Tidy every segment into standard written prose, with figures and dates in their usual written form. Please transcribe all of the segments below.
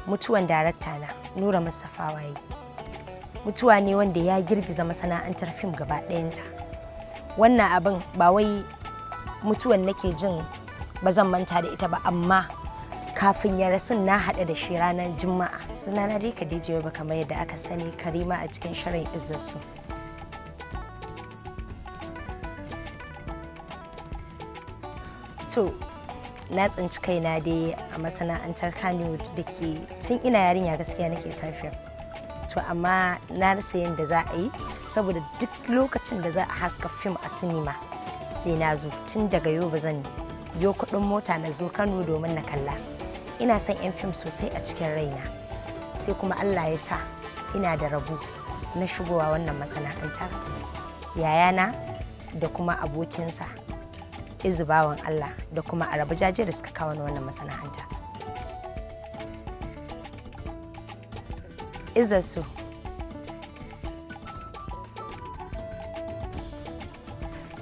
mutuwan darakta na Nura Mustapha Waye. Mutuwa ne wanda ya girgiza masana'antar fim gaba ɗayanta. Wannan abin ba wai mutuwan nake jin ba zan manta da ita ba, amma kafin ya rasu na haɗa da shi ranar Juma'a. Sunana dai Khadija Yobe kamar yadda aka sani, Karima a cikin shirin Izzarsu. To, na tsinci kaina dai a masana'antar Kannywood da ke tun ina yarinya gaskiya nake son fim. To amma na rasa yadda za a yi, saboda duk lokacin da za a haska fim a sinima sai na zo tun daga Yobe zan yo kuɗin mota na zo Kano domin na kalla. Ina son 'yan fim sosai a cikin raina, sai kuma Allah ya sa ina da rabo na shigowa wannan masana'antar. Yayana da kuma abokinsa Izu bawan Allah da kuma Arabu Jaje da suka kawo wannan masana'anta. Izzarsu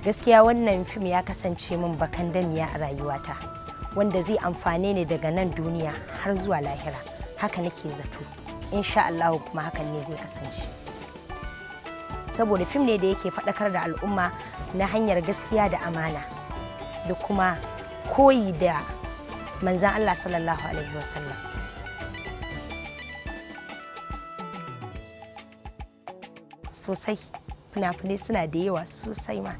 gaskiya wannan fim ya kasance min bakan damiya a rayuwata, wanda zai amfane ni daga nan duniya har zuwa lahira. Haka nake zato, insha Allah kuma hakan ne zai kasance, saboda fim ne da yake faɗakar da al'umma na hanyar gaskiya da amana da kuma koyi da manzan Allah sallallahu alaihi wasallam. Sosai, fina-finai suna da yawa sosai ma,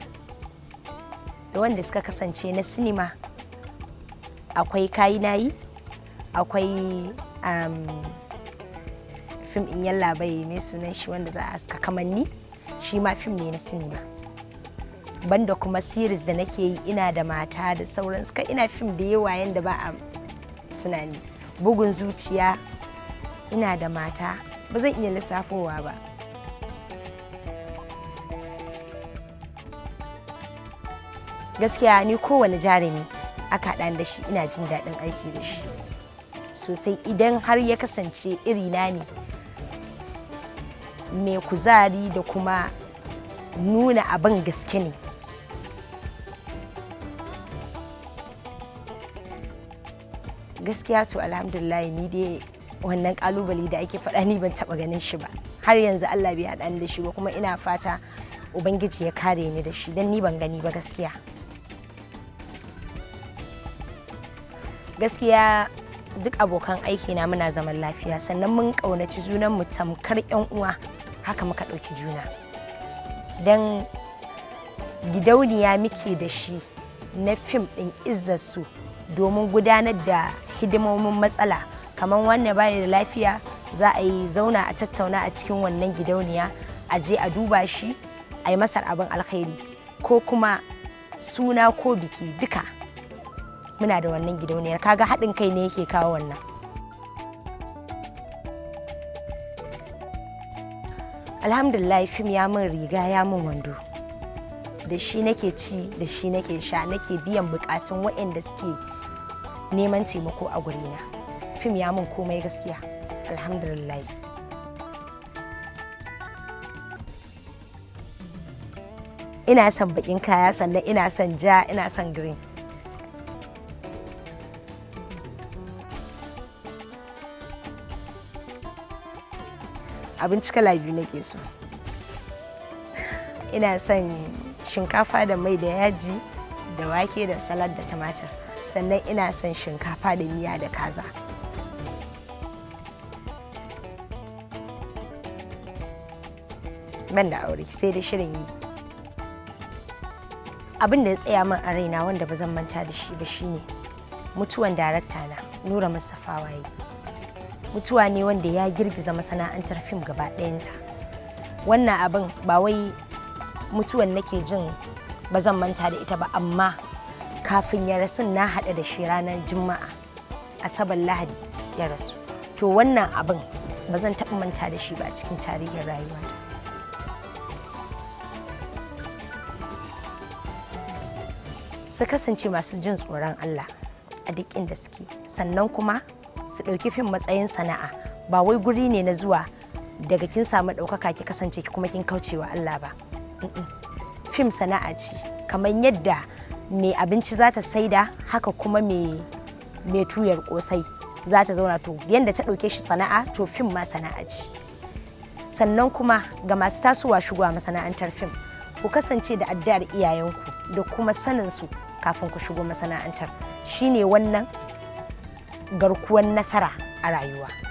da wanda suka kasance na sinima. Akwai Kayi Nayi, akwai fim in Yallabai mai sunan shi wanda za a haska Kamanni, shi ma fim ne na sinima. Banda kuma series da nake yi Ina da Mata da sauran suka, ina fim da yawa yanda ba a tunani. Bugun Zuciya, Ina da Mata, ba zan iya lissafowa ba. Gaskiya ni kowane jarumi aka haɗa da shi ina jin daɗin aiki da shi sosai, idan har ya kasance irina ne, mai kuzari da kuma nuna abin gaske ne. Gaskiya to alhamdulillah, ni dai wannan kalubale da ake faɗa ni ban taɓa ganin shi ba, har yanzu Allah bai haɗa ni da shi ba, kuma ina fata Ubangiji ya kare ni da shi, don ni ban gani ba gaskiya. Gaskiya duk abokan aiki na muna zaman lafiya, sannan mun ƙaunaci junanmu tamkar 'yan uwa, haka muka ɗauki juna. Don gidauniya muke da shi na fim ɗin Izzarsu domin gudanar da hidimomin matsala, kamar wanda baya da lafiya za a yi zauna a tattauna a cikin wannan gidauniya, a je a duba shi, a yi masa abin alkhairi, ko kuma suna ko biki, duka muna da wannan gidauniyar. Kaga haɗin kai ne yake kawo wannan. Alhamdulillah, fim ya min riga ya min wando, da shi nake ci, da shi nake sha, nake biyan bukatun waɗanda suke neman taimako a gurina. Fim ya min komai gaskiya, alhamdulillah. Ina son bakin kaya, sannan ina son ja, ina son green. Abinci kala biyu nake so. Ina son shinkafa da mai da yaji da wake da salad da tumatir, sannan ina son shinkafa da miya da kaza. Ban da aure, sai da shirin yi. Abin da ya tsaya min a raina wanda ba zan manta da shi ba shine mutuwan darakta na Nura Mustapha Waye. Mutuwa ne wanda ya girgiza masana'antar fim gaba ɗayanta. Wannan abin ba wai mutuwan nake jin ba zan manta da ita ba, amma kafin ya rasu na haɗa da shi ranar Juma'a, Asabar Lahadi ya rasu. To wannan abin ba zan taɓa manta da shi ba a cikin tarihin rayuwata. Su kasance masu jin tsoron Allah a duk inda suke, sannan kuma su ɗauki fim matsayin sana'a, ba wai guri ne na zuwa daga kin samu ɗaukaka ki kasance ki kuma kin kaucewa Allah ba. Fim sana'a ce, kamar yadda mai abinci za ta saida, haka kuma mai tuyar ƙosai za ta zauna. To yadda ta ɗauke shi sana'a, to fim ma sana'a ce. Sannan kuma ga masu tasowa shigowa masana'antar fim, ku kasance da addu'ar iyayenku da kuma sanin su kafin ku shigo masana'antar. Shine wannan garkuwar nasara a rayuwa.